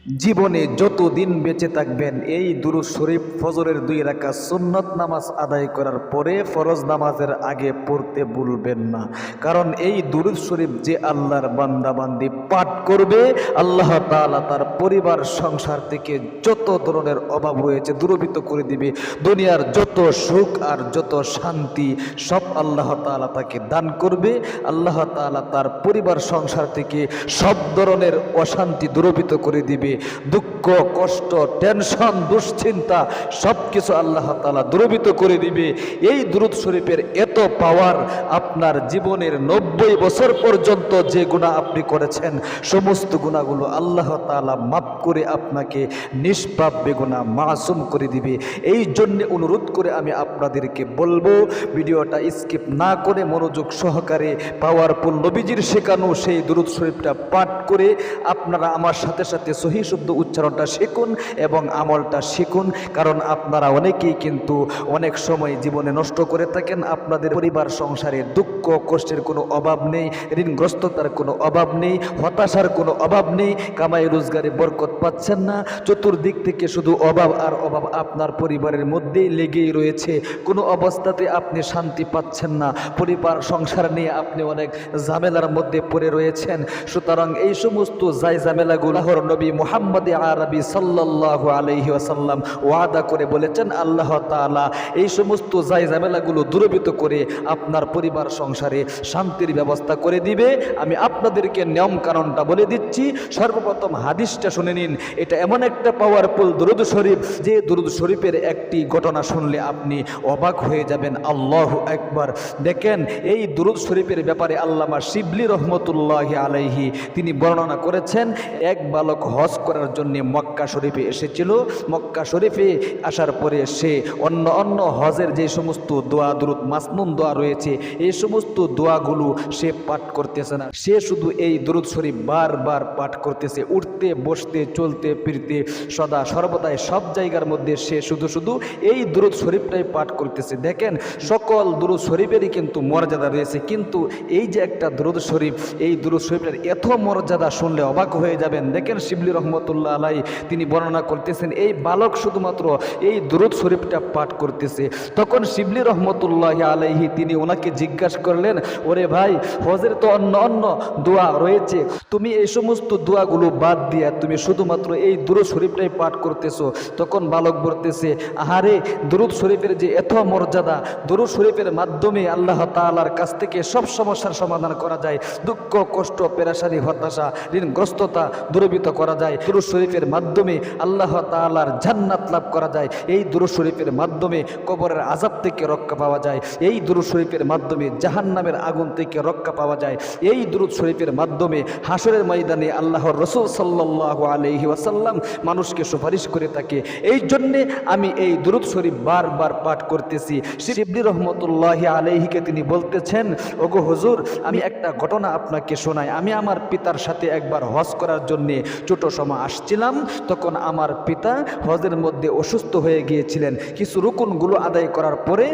জীবনে যতদিন বেঁচে থাকবেন এই দুরূদ শরীফ ফজরের 2 রাকাত সুন্নত নামাজ আদায় করার পরে ফরজ নামাজের আগে পড়তে ভুলবেন না। কারণ এই দুরূদ শরীফ যে আল্লাহর বান্দা বান্দি পাঠ করবে, আল্লাহ তাআলা তার পরিবার সংসার থেকে যত ধরনের অভাব রয়েছে দূরীভূত করে দিবে। দুনিয়ার যত সুখ আর যত শান্তি সব আল্লাহ তাআলা তাকে দান করবে। আল্লাহ তাআলা তার পরিবার সংসার থেকে সব ধরনের অশান্তি দূরীভূত করে দিবে। দুঃখ, কষ্ট, টেনশন, দুশ্চিন্তা সবকিছু আল্লাহ তাআলা দূরীভূত করে দিবে। এই দুরূদ শরীফের এত পাওয়ার, আপনার জীবনের 90 বছর পর্যন্ত যে গুনাহ আপনি করেছেন সমস্ত গুনাহগুলো আল্লাহ তাআলা মাফ করে আপনাকে নিষ্পাপ বেগুনাহ মাসুম করে দিবে। এই জন্য অনুরোধ করে আমি আপনাদেরকে বলবো, ভিডিওটা স্কিপ না করে মনোযোগ সহকারে পাওয়ারফুল নবীজির শেখানো সেই দুরূদ শরীফটা পাঠ করে আপনারা আমার সাথে সাথে সহিহ শুদ্ধ উচ্চারণটা শিখুন এবং আমলটা শিখুন। কারণ আপনারা অনেকেই কিন্তু অনেক সময় জীবনে নষ্ট করে থাকেন। আপনাদের পরিবার সংসারে দুঃখ কষ্টের কোনো অভাব নেই, ঋণগ্রস্ততার কোনো অভাব নেই, হতাশার কোনো অভাব নেই, কামাই রোজগারে বরকত পাচ্ছেন না, চতুর্দিক থেকে শুধু অভাব আর অভাব আপনার পরিবারের মধ্যেই লেগেই রয়েছে। কোনো অবস্থাতে আপনি শান্তি পাচ্ছেন না, পরিবার সংসার নিয়ে আপনি অনেক ঝামেলার মধ্যে পড়ে রয়েছেন। সুতরাং এই সমস্ত ঝামেলাগুলো নবী মুহাম্মদ আরবি সাল্লাল্লাহু আলাইহি ওয়াসাল্লাম ওয়াদা করে বলেছেন, আল্লাহ তাআলা এই সমস্ত ঝামেলাগুলো দূরীভূত করে আপনার পরিবার সংসারে শান্তির ব্যবস্থা করে দিবে। আমি আপনাদেরকে নিয়ম কানুনটা বলে দিচ্ছি। সর্বপ্রথম হাদিসটা শুনে নিন। এটা এমন একটা পাওয়ারফুল দুরূদ শরীফ যে দুরূদ শরীফের একটি ঘটনা শুনলে আপনি অবাক হয়ে যাবেন। আল্লাহু আকবার। দেখেন, এই দুরূদ শরীফের ব্যাপারে আল্লামা শিবলি রহমতুল্লাহি আলাইহি তিনি বর্ণনা করেছেন, এক বালক হজ করার জন্য মক্কা শরীফে এসেছিল। মক্কা শরীফে আসার পরে সে অন্য হজের যে সমস্ত দোয়া দুরূদ মাসনুন দোয়া রয়েছে এই সমস্ত দোয়াগুলো সে পাঠ করতেছে না। সে শুধু এই দুরূদ শরীফ বারবার পাঠ করতেছে। উঠতে বসতে চলতে ফিরতে সদা সর্বদাই সব জায়গার মধ্যে সে শুধু এই দুরূদ শরীফটাই পাঠ করতেছে। দেখেন, সকল দুরূদ শরীফেরই কিন্তু মর্যাদা রয়েছে, কিন্তু এই যে একটা দুরূদ শরীফ, এই দুরূদ শরীফের এত মর্যাদা শুনলে অবাক হয়ে যাবেন। দেখেন, শিবলি রহমতুল্লাহ আলাই তিনি বর্ণনা করতেছেন, এই বালক শুধুমাত্র এই দুরূদ শরীফটা পাঠ করতেছে। তখন শিবলি রহমতুল্লাহ আলাইহি তিনি ওনাকে জিজ্ঞাসা করলেন, ওরে ভাই, হজের তো অন্য দোয়া রয়েছে, তুমি এই সমস্ত দোয়াগুলো বাদ দিয়া তুমি শুধুমাত্র এই দুরূদ শরীফটাই পাঠ করতেছো। তখন বালক বলতেছে, আহারে, দুরূদ শরীফের যে এত মর্যাদা, দুরূদ শরীফের মাধ্যমে আল্লাহ তাআলার কাছ থেকে সব সমস্যার সমাধান করা যায়, দুঃখ কষ্ট পেরেশানি হতাশা ঋণগ্রস্ততা দূরীভূত করা যায়। দুরূদ শরীফের মাধ্যমে আল্লাহ তাআলার জান্নাত লাভ করা যায়। এই দুরূদ শরীফের মাধ্যমে কবরের আযাব থেকে রক্ষা পাওয়া যায়। এই দুরূদ শরীফের মাধ্যমে জাহান্নামের আগুন থেকে রক্ষা পাওয়া যায়। এই দুরূদ শরীফের মাধ্যমে হাসরের ময়দানে আল্লাহর রাসূল সাল্লাল্লাহু আলাইহি ওয়াসাল্লাম মানুষকে সুপারিশ করে থাকে। এই জন্যে আমি এই দুরূদ শরীফ বারবার পাঠ করতেছি। শিবলি রহমতুল্লাহি আলাইহিকে তিনি বলতেছেন, ওগো হুজুর, আমি একটা ঘটনা আপনাকে শোনাই। আমি আমার পিতার সাথে একবার হজ করার জন্যে ছোট সময় আসছিলাম। তখন আমার পিতা হজের মধ্যে অসুস্থ হয়ে গিয়েছিলেন। কিছু রুকুনগুলো আদায় করার পরে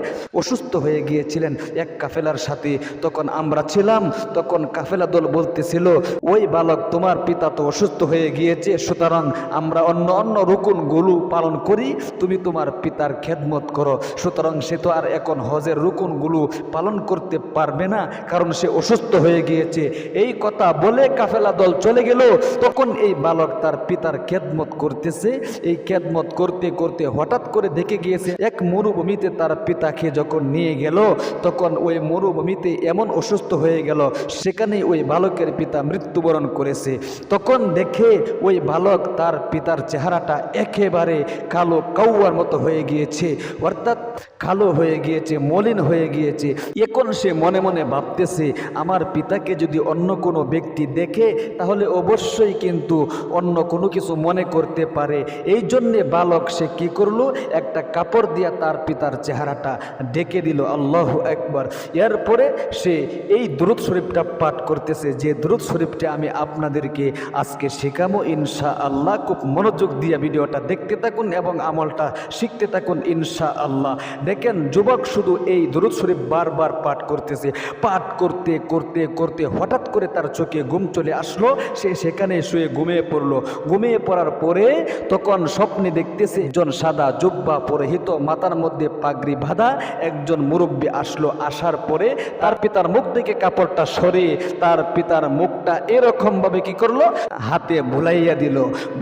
অসুস্থ হয়ে গিয়েছিলেন এক কাফেলার সাথে। তখন আমরা ছিলাম। তখন কাফেলা দল বলতেছিল, ওই বালক, তোমার পিতা তো অসুস্থ হয়ে গিয়েছে, সুতরাং আমরা অন্য রুকুনগুলো পালন করি, তুমি তোমার পিতার খেদমত করো। সুতরাং সে তো আর এখন হজের রুকুনগুলো পালন করতে পারবে না, কারণ সে অসুস্থ হয়ে গিয়েছে। এই কথা বলে কাফেলা দল চলে গেল। তখন এই বালক তার পিতার খেদমত করতেছে। এই খেদমত করতে করতে হঠাৎ করে দেখে গিয়েছে এক মরুভূমিতে তার পিতাকে যখন নিয়ে গেল, তখন ওই মরুভূমিতে এমন অসুস্থ হয়ে গেল, সেখানে ওই বালকের পিতা মৃত্যুবরণ করেছে। তখন দেখে ওই বালক তার পিতার চেহারাটা একেবারে কালো কাউয়ার মতো হয়ে গিয়েছে, অর্থাৎ কালো হয়ে গিয়েছে, মলিন হয়ে গিয়েছে। এখন সে মনে মনে ভাবতেছে, আমার পিতাকে যদি অন্য কোনো ব্যক্তি দেখে তাহলে অবশ্যই কিন্তু অন্য কোনো কিছু মনে করতে পারে। এই জন্যে বালক সে কি করলো, একটা কাপড় দিয়া তার পিতার চেহারাটা ঢেকে দিল। আল্লাহু আকবার। এরপরে সে এই দুরূদ শরীফটা পাঠ করতেছে, যে দুরূদ শরীফটা আমি আপনাদেরকে আজকে শেখাবো ইনশাআল্লাহ। খুব মনোযোগ দিয়ে ভিডিওটা দেখতে থাকুন এবং আমলটা শিখতে থাকুন ইনশাআল্লাহ। দেখেন, যুবক শুধু এই দুরূদ শরীফ বারবার পাঠ করতেছে। পাঠ করতে করতে করতে হঠাৎ করে তার চোখে ঘুম চলে আসলো। সে সেখানে শুয়ে ঘুমিয়ে পড়লো। ঘুমিয়ে পড়ার পরে তখন স্বপ্নে দেখতেছে একজন সাদা জুব্বা পরিহিত, মাথার মধ্যে পাগড়ি বাঁধা একজন মুরব্বী আসলো। আসার পরে তার পিতার মুখ থেকে কাপড়টা সরিয়ে তার পিতার মুখটা এরকম ভাবে কি করলো, হাতে ভুলাইয়া দিল।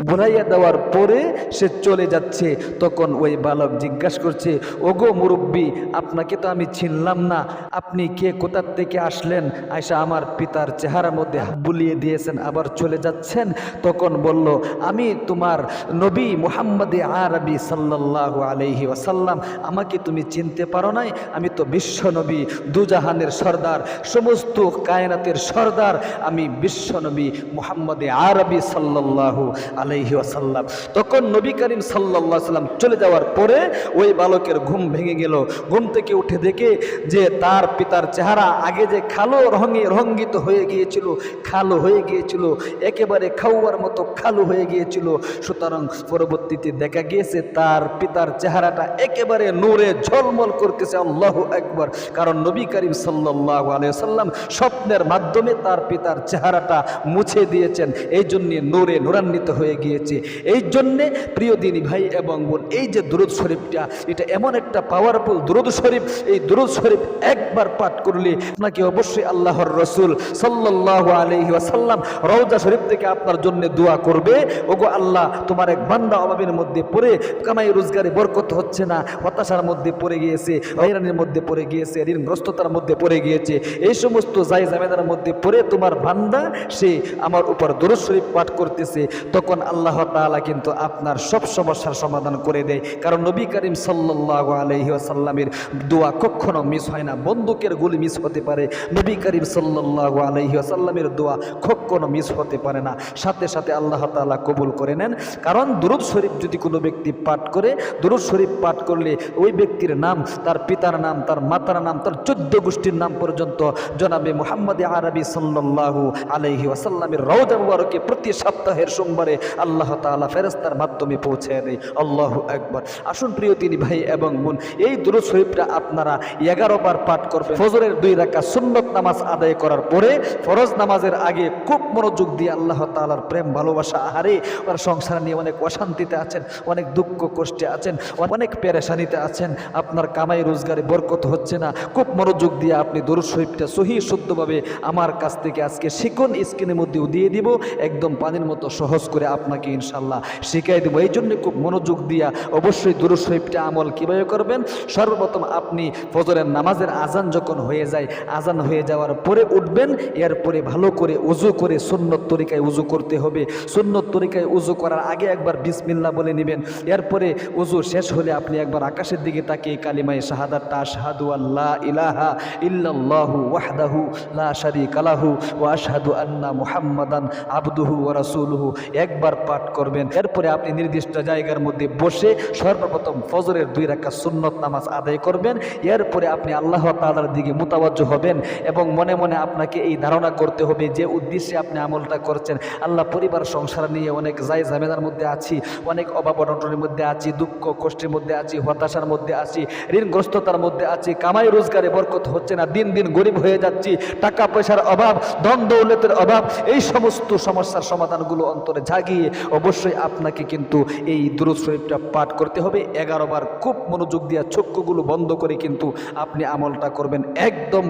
ভুলাইয়া দেওয়ার পরে সে চলে যাচ্ছে। তখন ওই বালক জিজ্ঞাসা করছে, ওগো মুরব্বী, আপনাকে তো আমি চিনলাম না, আপনি কে, কোথার থেকে আসলেন? আয়সা আমার পিতার চেহারার মধ্যে হাত বুলিয়ে দিয়েছেন, আবার চলে যাচ্ছেন। তখন বলল, আমি তোমার নবী মুহাম্মদে আরবি সাল্লাল্লাহু আলাইহি ওয়াসাল্লাম, আমাকে তুমি চিনতে পারো নাই? আমি তো বিশ্ব নবী, দুজাহানের সর্দার, সমস্ত কায়নাতের সর্দার, আমি বিশ্ব নবী মুহাম্মদে আরবি সাল্লাল্লাহু আলাইহি ওয়াসাল্লাম। তখন নবী করিম সাল্লাল্লাহু আলাইহি ওয়াসাল্লাম চলে যাওয়ার পরে ওই বালকের ঘুম ভেঙে গেল। ঘুম থেকে উঠে দেখে যে তার পিতার চেহারা আগে যে কালো রঙে রঙ্গিত হয়ে গিয়েছিল, কালো হয়ে গিয়েছিল, একেবারে খাওয়ার মতো কালো হয়ে গিয়েছিল। সুতরাং পরবর্তীতে দেখা গিয়েছে তার পিতার চেহারাটা একেবারে নূরে ঝলমল করতেছে। আল্লাহু আকবার। কারণ নবী করিম সাল্লাল্লাহু আলাইহি ওয়াসাল্লাম স্বপ্নের মাধ্যমে তার পিতার চেহারাটা মুছে দিয়েছেন, এই জন্যে নূরে নূরান্বিত হয়ে গিয়েছে। এই জন্যে প্রিয় দিনী ভাই এবং বোন, এই যে দুরূদ শরীফটা, এটা এমন একটা পাওয়ারফুল দুরূদ শরীফ। এই দুরূদ শরীফ একবার পাঠ করলে আপনাকে অবশ্যই আল্লাহর রাসূল সাল্লাল্লাহু আলাইহি ওয়াসাল্লাম রওজা শরীফ থেকে আপনার জন্য দোয়া করবে, ওগো আল্লাহ, তোমার এক বান্দা অভাবের মধ্যে পড়ে কামাই রোজগারে বরকত হচ্ছে না, হতাশার মধ্যে পড়ে গিয়েছে, হয়রানির মধ্যে পড়ে গিয়েছে, ঋণগ্রস্ততার মধ্যে পড়ে গিয়েছে, এই সমস্ত জামেদার মধ্যে পড়ে তোমার বান্দা সে আমার উপর দুরূদ শরীফ পাঠ করতেছে। তখন আল্লাহ তাআলা কিন্তু আপনার সব সমস্যার সমাধান করে দেয়। কারণ নবী করিম সাল্লাল্লাহু আলাইহি ওয়াসাল্লামের দোয়া কখনো মিস হয় না। বন্দুকের গুলি মিস হতে পারে, নবী করিম সাল্লাল্লাহু আলাইহি ওয়াসাল্লামের দোয়া কখনো মিস হতে পারে না, সাথে সাথে আল্লাহ তাআলা কবুল করে নেন। কারণ দুরূদ শরীফ যদি কোনো ব্যক্তি পাঠ করে, দুরূদ শরীফ পাঠ করলে ওই ব্যক্তির নাম, তার পিতার নাম, তার মাতার নাম, তার 14 গোষ্ঠীর নাম পর্যন্ত জনাবে মুহাম্মদে আরবি সাল্লাল্লাহু আলাইহি ওয়াসাল্লামের রওজা মুবারকে প্রতি সপ্তাহের সোমবারে আল্লাহ তাআলা ফেরেশতার মাধ্যমে পৌঁছে দেয়। আল্লাহু আকবার। আসুন প্রিয় দিনী ভাই এবং বোন, এই দুরূদ শরীফটা আপনারা 11 বার পাঠ করবেন। ফজরের 2 রাকাত সুন্নত নামাজ আদায় করার পরে ফরজ নামাজের আগে খুব মনোযোগ দিয়ে আল্লাহ তাআলার প্রেম ভালোবাসা, আহারে আর সংসার নিয়ে অনেক অশান্তিতে আছেন, অনেক দুঃখ কষ্টে আছেন, অনেক পেরেশানিতে আছেন, আপনার কামাই রোজগারে বরকত হচ্ছে না, খুব মনোযোগ দিয়ে আপনি দুরূদ শরীফটা সহি শুদ্ধভাবে আমার কাছ থেকে আজকে শিখুন। স্ক্রিনের মধ্যেও দিয়ে দিব, একদম পানির মতো সহজ করে আপনাকে ইনশাল্লাহ শিখাই দেবো। এই জন্য খুব মনোযোগ দিয়া অবশ্যই দুরূদ শরীফটা আমল কীভাবে করবেন। সর্বপ্রথম আপনি ফজরের নামাজের আজান যখন হয়ে যায়, আজান হয়ে যাওয়ার পরে উঠবেন, এরপরে ভালো করে উজু করে সুন্নত তরিকায় উজু করতে হবে। সুন্নত তরিকায় উজু করার আগে একবার বিসমিল্লাহ বলে নেবেন। এরপরে উজু শেষ হলে আপনি একবার আকাশের দিকে তাকিয়ে কালিমায়ে শাহাদাতটা আশহাদু আল্লা ইলাহা ইল্লাল্লাহু ওয়াহদাহু লা শারীকা লাহু ওয়া আশহাদু আন্না মুহাম্মাদান আবদুহু ওয়া রাসূলুহু একবার পাঠ করবেন। এরপরে আপনি নির্দিষ্ট জায়গার মধ্যে বসে সর্বপ্রথম ফজরের 2 রাকাত সুন্নত নামাজ আদায় করবেন। এরপরে আপনি আল্লাহ তাআলার দিকে মুতাওয়াজ্জহ হবেন এবং মনে মনে আপনাকে এই ধারণা করতে হবে যে উদ্দেশ্যে আপনি আমলটা করছেন, আল্লাহ, পরিবার সংসার নিয়ে অনেক ঝামেলার মধ্যে আছি, অনেক অভাব অনটনের মধ্যে আছি, দুঃখ কষ্টের মধ্যে আছি, হতাশার মধ্যে আছি, ঋণগ্রস্ততার মধ্যে আছি, কামাই রোজগারে বরকত হচ্ছে না, দিন দিন গরিব হয়ে যাচ্ছি, টাকা পয়সার অভাব, ধন দৌলতের অভাব, এই সমস্ত সমস্যার সমাধানগুলো অন্তরে জাগিয়ে অবশ্যই আপনাকে কিন্তু এই দুরূদ শরীফটা পাঠ করতে হবে 11 বার। খুব মনোযোগ দিয়ে চক্ষুগুলো বন্ধ করে কিন্তু আপনি আমলটা করবেন একদম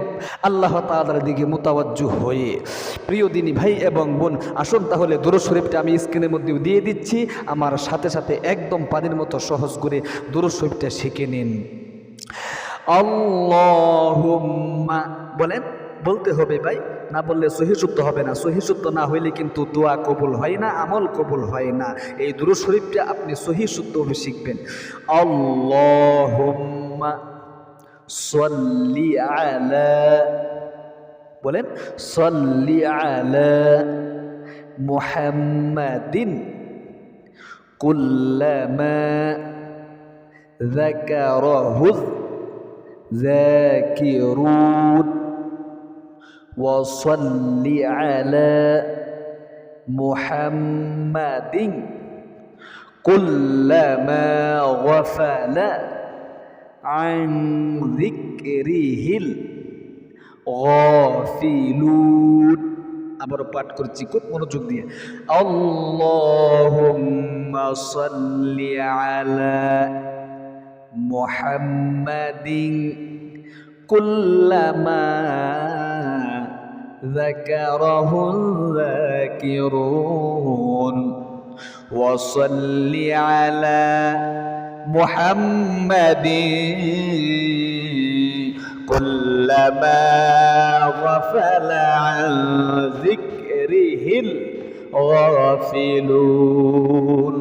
আল্লাহ তাআলার দিকে মুতাওয়াজ্জহ হয়ে। প্রিয় দিনী ভাই এবং বোন, আসুন তাহলে দুরূদ শরীফটা আমি স্ক্রিনের মধ্যেও দিয়ে দিচ্ছি, আমার সাথে সাথে একদম পানির মতো সহজ করে দুরূদ শরীফটা শিখে নিন। আল্লাহুম্মা বলেন, বলতে হবে ভাই, না বললে সহি শুদ্ধ হবে না। সহি শুদ্ধ না হইলে কিন্তু দোয়া কবুল হয় না, আমল কবুল হয় না। এই দুরূদ শরীফটা আপনি সহি শুদ্ধভাবে শিখবেন। আল্লাহুম্মা সাল্লি আলা, বলেন, সাল্লি আলা মুহাম্মাদিন কুল্লামা যাকারাহু যাকিরুন ওয়া সাল্লি আলা মুহাম্মাদিন কুল্লামা গাফালা আন যিকরিহিল গাফিলুন আবারও পাঠ করছি খুব মনোযোগ দিয়ে। আল্লাহুম্মা সাল্লি আলা মুহাম্মাদিন কুল্লামা যাকারাহুল যাকিরুন ওয়া সাল্লি আলা মুহাম্মাদিন কুল্লামা গাফালা আন যিকরিহিল গাফিলুন।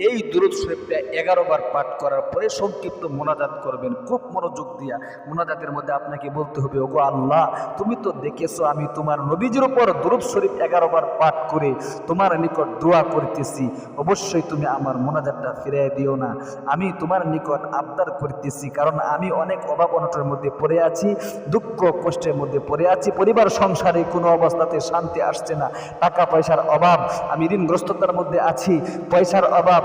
এই দুরূদ শরীফটা 11 বার পাঠ করার পরে সংক্ষিপ্ত মোনাজাত করবেন খুব মনোযোগ দিয়া। মোনাজাতের মধ্যে আপনাকে বলতে হবে, ওগো আল্লাহ, তুমি তো দেখেছো আমি তোমার নবীজির উপর দুরূদ শরীফ 11 বার পাঠ করে তোমার নিকট দোয়া করতেছি, অবশ্যই তুমি আমার মোনাজাতটা ফিরিয়ে দিও না। আমি তোমার নিকট আবদার করতেছি, কারণ আমি অনেক অভাব অনটনের মধ্যে পড়ে আছি, দুঃখ কষ্টের মধ্যে পড়ে আছি, পরিবার সংসারে কোনো অবস্থাতে শান্তি আসছে না, টাকা পয়সার অভাব, আমি ঋণগ্রস্ততার মধ্যে আছি, পয়সার অভাব,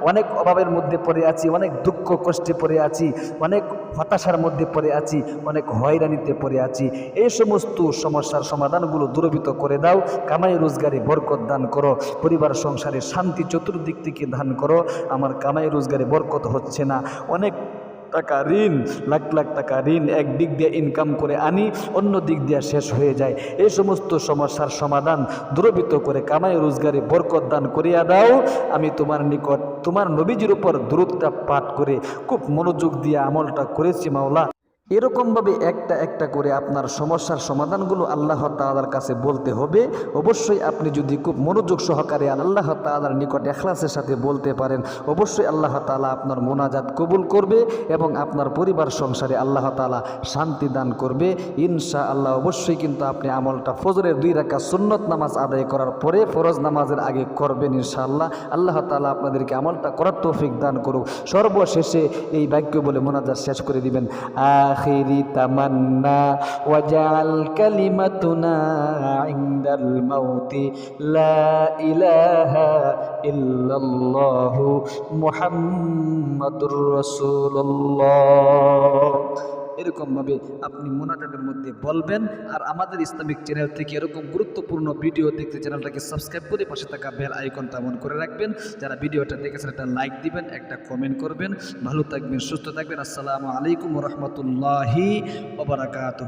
অনেক অভাবের মধ্যে পড়ে আছি, অনেক দুঃখ কষ্টে পড়ে আছি, অনেক হতাশার মধ্যে পড়ে আছি, অনেক হয়রানিতে পড়ে আছি। এই সমস্ত সমস্যার সমাধানগুলো দূরীভূত করে দাও, কামাই রোজগারে বরকত দান করো, পরিবার সংসারে শান্তি চতুর্দিক থেকে দান করো। আমার কামাই রোজগারে বরকত হচ্ছে না, অনেক টাকা ঋণ, লাখ লাখ টাকা ঋণ এক দিক দিয়ে ইনকাম করে আনি, অন্য দিক দিয়ে শেষ হয়ে যায়। এই সমস্ত সমস্যার সমাধান দূরীভূত করে কামাই রোজগারে বরকত দান করিয়া দাও। আমি তোমার নিকট তোমার নবীজির উপর দুরূদটা পাঠ করে খুব মনোযোগ দিয়ে আমলটা করেছি মাওলা। এরকমভাবে একটা একটা করে আপনার সমস্যার সমাধানগুলো আল্লাহ তাআলার কাছে বলতে হবে। অবশ্যই আপনি যদি খুব মনোযোগ সহকারে আল্লাহ তাআলার নিকট ইখলাসের সাথে বলতে পারেন, অবশ্যই আল্লাহ তাআলা আপনার মোনাজাত কবুল করবে এবং আপনার পরিবার সংসারে আল্লাহ তাআলা শান্তি দান করবে ইনশাআল্লাহ। অবশ্যই কিন্তু আপনি আমলটা ফজরের 2 রাকাত সুন্নত নামাজ আদায় করার পরে ফরজ নামাজের আগে করবেন ইনশাআল্লাহ। আল্লাহ তাআলা আপনাদেরকে আমলটা করার তৌফিক দান করুক। সর্বশেষে এই বাক্য বলে মোনাজাত শেষ করে দিবেন, আখিরি তামান্না ওয়াজআল কালিমাতুনা ইনদাল মাউতি লা ইলাহা ইল্লাল্লাহু মুহাম্মাদুর রাসূলুল্লাহ। এরকমভাবে আপনি মোনাজাতের মধ্যে বলবেন। আর আমাদের ইসলামিক চ্যানেল থেকে এরকম গুরুত্বপূর্ণ ভিডিও দেখতে চ্যানেলটাকে সাবস্ক্রাইব করে পাশে থাকা বেল আইকনটা অন করে রাখবেন। যারা ভিডিওটা দেখেছেন একটা লাইক দিবেন, একটা কমেন্ট করবেন। ভালো থাকবেন, সুস্থ থাকবেন। আসসালামু আলাইকুম ওয়া রাহমাতুল্লাহি ওয়া বারাকাতুহু।